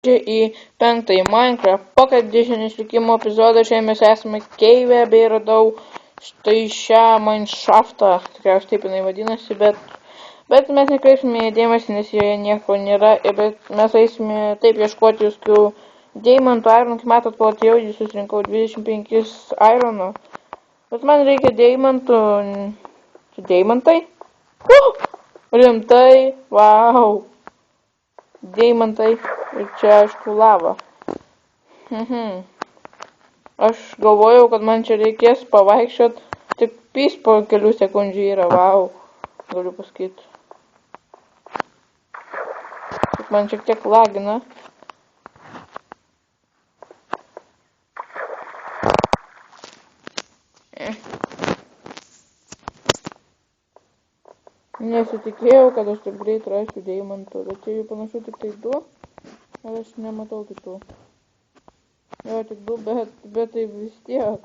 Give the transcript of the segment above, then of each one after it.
Į 5. Minecraft Pocket Edition išlikimo epizodą. Šiandien mes esame Cave bei radau štai šią Mineshaftą, tikriausiai taip jinai vadinasi, bet mes nekreipsime dėmesį, nes joje nieko nėra, bet mes eisime taip ieškoti viskių deimantų, iron, kaip matot, platėjau, jį susirinkau 25 irono, bet man reikia deimantų, deimantai? Rimtai, wow! Deimantai ir čia aišku lava. Aš galvojau, kad man čia reikės pavaikščiot, tik pys po kelių sekundžių yra, wow, galiu pasakyti. Tik man šiek tiek lagina. Nesitikėjau, kad aš taip greit rasiu deimantų, bet čia jų panašu tik tai 2, ir aš nematau kitų. Jo, tik 2, bet tai vis tiek.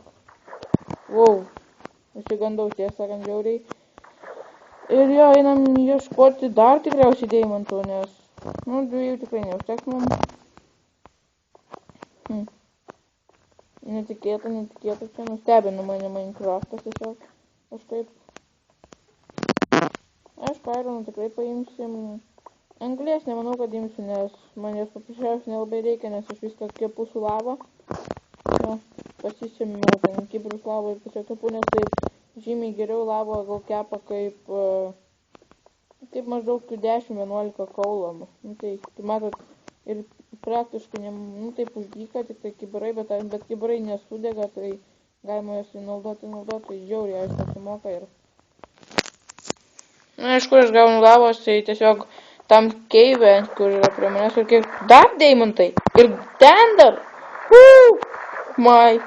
Wow, išsigandau, tiesą sakant, žiauriai. Ir jo, einam ieškoti dar tikriausiai deimantų, nes, 2 tikrai neužteks mums. Netikėta, čia nustebino mane Minecraftas tiesiog. Aš taip. Aišku, ironą tikrai paimsim. Anglies nemanau, kad imsiu, nes man jos paprasčiausiai nelabai reikia, nes aš viską kepu su lava. Nu, pasisėmiau ten kibirus lava ir tiesiog kepu, nes taip žymiai geriau lava gal kepa kaip maždaug 10-11 kaulamų. Tai matot, ir praktiškai, taip uždyka, tik tai kibirai, bet kibirai nesudega, tai galima jas naudoti, tai žiauriai aišku apsimoka ir... Iš kur aš gaunu lavos, tai tiesiog tam cave, kur yra prie manęs, ir kiek dar deimantai, ir ten dar, my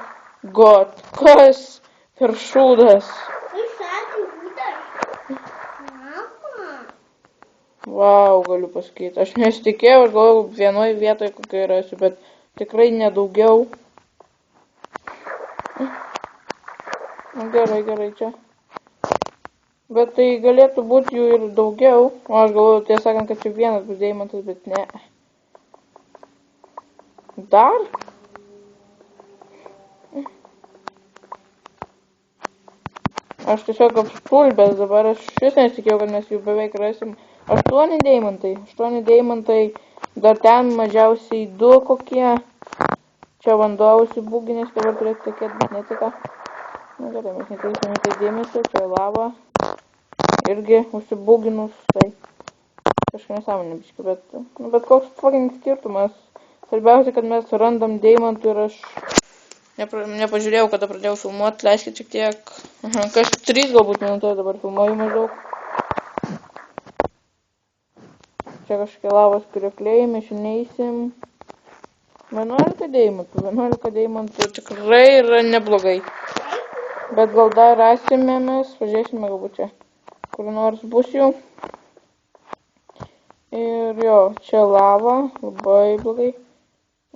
god, kas per šūdas. Wow, galiu pasakyti, aš nesitikėjau, aš galvoju vienoje vietoje kokia rasiu, bet tikrai nedaugiau. Gerai čia. Bet tai galėtų būti jų ir daugiau, o aš galvoju, tiesą sakant, kad čia vienas bus deimantas, bet ne. Dar? Aš tiesiog apstulbęs dabar, aš šis nesitikėjau, kad mes jų beveik rasim. 8 deimantai, dar ten mažiausiai 2 kokie. Čia vanduo užsibuginės, dabar turėtų tekėti, bet netika. Na gerai, mes nekreipsime tai dėmesio, čia lava. Irgi užsibuginus, tai kažką nesąmonė biškai, bet koks fucking skirtumas. Svarbiausia, kad mes randam deimantų ir aš nepažiūrėjau, kada pradėjau filmuoti, leiskit šiek tiek, kas 3 galbūt minutės dabar filmuoju maždaug. Čia kažkokie lavos kriokliai, mes čia neįsim. 11 deimantų tikrai yra neblogai. Bet gal dar rasime mes, pažiūrėsime galbūt čia. Kur nors bus jų. Ir jo, čia lava, labai blogai.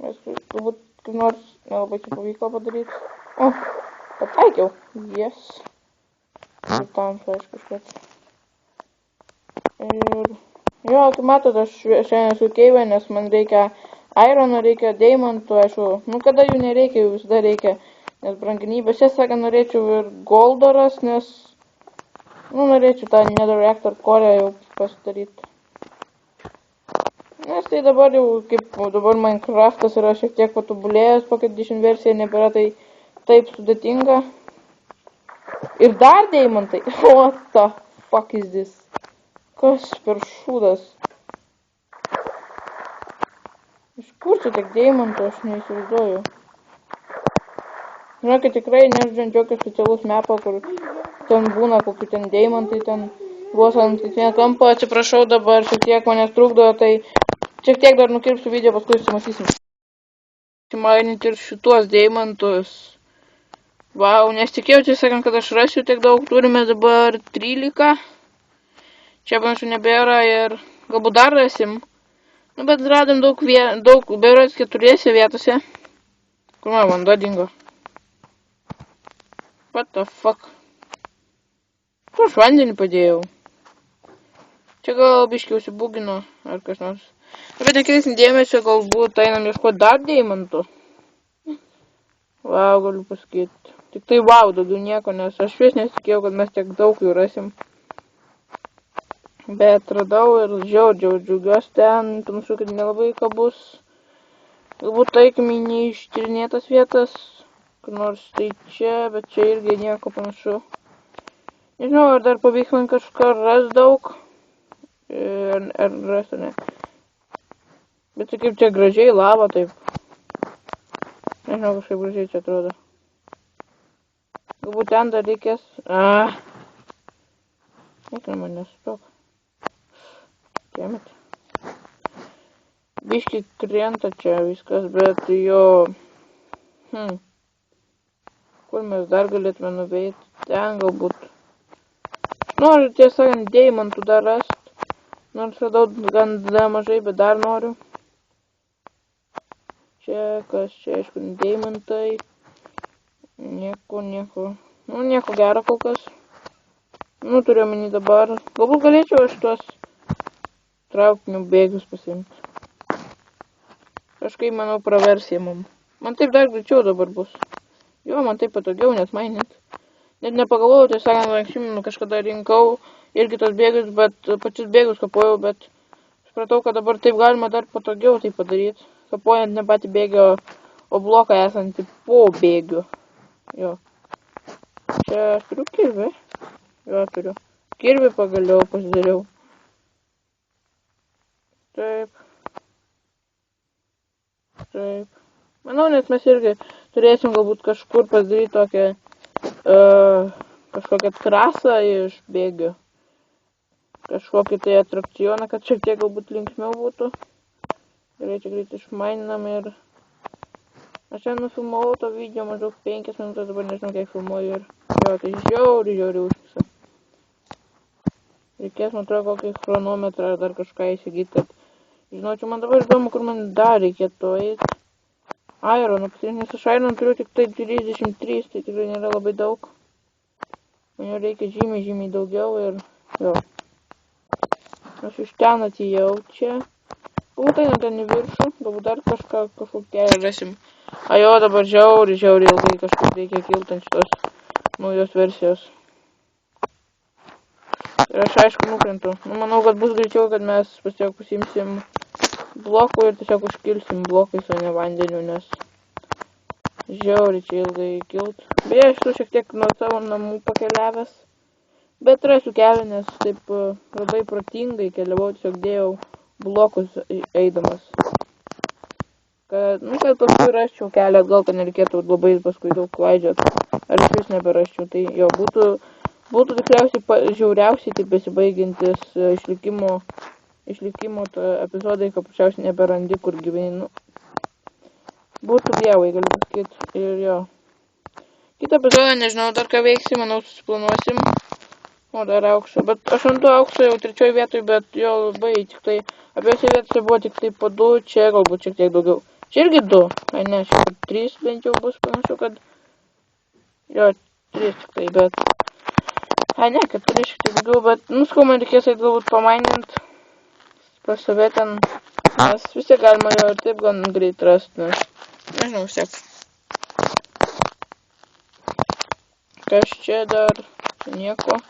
Mes galbūt kaip nors nelabai čia pavyko padaryti. O, pataikiau. Yes. Ir tam aišku kažkas. Ir jo, kaip matot, aš šiandien esu cave, nes man reikia irono, reikia deimantų, aišku. Kada jų nereikia, jų visada reikia. Nes brangenybės, tiesą sakant, norėčiau ir goldoras, nes norėčiau tą nether reactor core jau pasidaryti. Nes tai dabar jau, kaip dabar Minecraftas yra šiek tiek patobulėjęs, Pocket Edition versija nebėra tai taip sudėtinga. Ir dar deimantai. What the fuck is this? Kas per šūdas? Iš kur čia tiek deimantų, aš neįsivaizduoju. Žinokit, tikrai nežinant jokio specialus mepo, kur ten būna kokių ten deimantai, ten vos ant kiekvieno kampo, atsiprašau dabar, šiek tiek manęs trukdo, tai šiek tiek dar nukirpsiu video, paskui susimatysim. Mainyti ir šituos deimantus. Vau, nesitikėjau, tiesą sakant, kad aš rasiu tiek daug, turime dabar 13. Čia panašu nebėra ir galbūt dar rasim. Bet radom daug, berods 4 vietose. Kur man vanduo dingo? What the fuck? Kur aš vandenį padėjau? Čia gal biškiai užsibugino, ar kas nors. Bet nekreisim dėmesio, galbūt einam ieškoti dar deimantų. Vau, galiu pasakyti. Tik tai vau, daugiau nieko, nes aš vis nesitikėjau, kad mes tiek daug jų rasim. Bet radau ir džiaugiuosi ten, panašu, kad nelabai ką bus. Galbūt taikim į neištyrinėtas vietas, kur nors tai čia, bet čia irgi nieko panašu. Nežinau, ar dar pavyks man kažką ras daug. Ar ras, ar ne. Bet tai kaip čia gražiai lava, taip. Nežinau, kažkaip gražiai čia atrodo. Galbūt ten dar reikės. Niekam man nesupok. Kiemet. Biški krenta čia viskas, bet jo. Kur mes dar galėtume nuveiti? Ten galbūt. Noriu tiesą sakant deimantų dar rast. Nors radau gan mažai, bet dar noriu. Čia kas, čia aišku deimantai. Nieko. Nu, nieko gero kol kas. Nu, turiu omeny dabar. Galbūt galėčiau aš tuos traukinių bėgius pasiimti. Kažkaip, manau, praversija mum. Man taip dar greičiau dabar bus. Jo, man taip patogiau, net mainint. Net nepagalvojau, tai sakant, anksčiau kažkada rinkau irgi tos bėgius, bet pačius bėgius kapojau, bet supratau, kad dabar taip galima dar patogiau tai padaryti. Kapojant ne patį bėgio, o bloką esantį po bėgiu. Jo. Čia aš turiu kirvį. Jo, turiu. Kirvį pagaliau pasidariau. Taip. Manau, nes mes irgi turėsim galbūt kažkur padaryti tokią kažkokią trasą iš bėgių. Kažkokį tai atrakcioną, kad šiek tiek galbūt linksmiau būtų. Gerai, čia greit išmaininam ir... Aš čia nufilmavau to video maždaug 5 minutės, dabar nežinau kiek filmuoju ir... Jo, tai žiauriai užfiksa. Reikės, man atrodo, kokį chronometrą ar dar kažką įsigyti, kad... Žinočiau, man dabar įdomu, kur man dar reikėtų eiti. Ironą pasirinkti, nes aš Ironą turiu tik tai 33, tai tikrai nėra labai daug. Man jau reikia žymiai daugiau ir... Jo. Aš iš ten atėjau čia. Galbūt einam ten į viršų, galbūt dar kažkokį kelią rasim. Jo, dabar žiauriai ilgai kažkur reikia kilti ant šitos naujos versijos. Ir aš aišku nukrentu. Nu, manau, kad bus greičiau, kad mes tiesiog pasimsim blokų ir tiesiog užkilsim blokais, o ne vandeniu, nes žiauriai čia ilgai kilt. Beje, aš šiek tiek nuo savo namų pakeliavęs, bet rasiu kelią, nes taip labai protingai keliavau, tiesiog dėjau blokus eidamas. Kad paskui rasčiau kelią atgal, kad nereikėtų labai paskui daug klaidžiot, ar iš vis neberasčiau. Tai jo, būtų tikriausiai žiauriausiai taip besibaigiantis išlikimo epizodai, kad paprasčiausiai neberandi, kur gyveni. Būtų dievai, galiu pasakyti. Ir jo. Kitą epizodą, nežinau, dar ką veiksim, manau, susiplanuosim. O, dar aukso. Bet aš ant to aukso jau 3 vietoj, bet jo labai tik tai... Abiejose vietose buvo tik tai po 2, čia galbūt šiek tiek daugiau. Čia irgi 2. Ai ne, čia 3 bent jau bus, panašu, kad... Jo, 3 tik tai, bet... Ai ne, 4 šiek tiek daugiau, bet... Nuskau, man reikės eit galbūt pamainint. Pas save ten... Nes vis tiek galima jo ir taip gan greit rasti, nes... Nežinau, vis tiek. Kas čia dar? Čia nieko.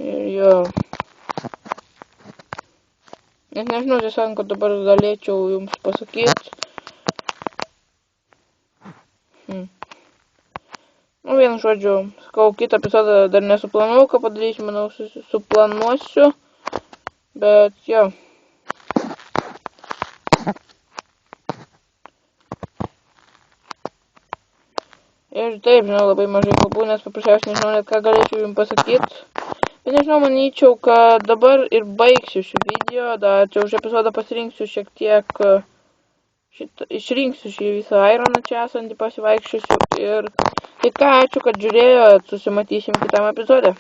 Ir jo. Net nežinau, tiesiog, kad dabar galėčiau jums pasakyti. Nu, vienu žodžiu, sakau, kitą epizodą dar nesuplanavau, ką padarysiu, manau, suplanuosiu. Bet, jo. Ir taip, žinau, labai mažai kalbų, nes paprasčiausiai nežinau net ką galėčiau jums pasakyti. Bet nežinau, manyčiau, kad dabar ir baigsiu šį video, dar čia už epizodą pasirinksiu šiek tiek, išrinksiu šį visą Ironą čia esantį, pasivaikščiosiu ir tai ką, ačiū, kad žiūrėjot, susimatysim kitam epizode.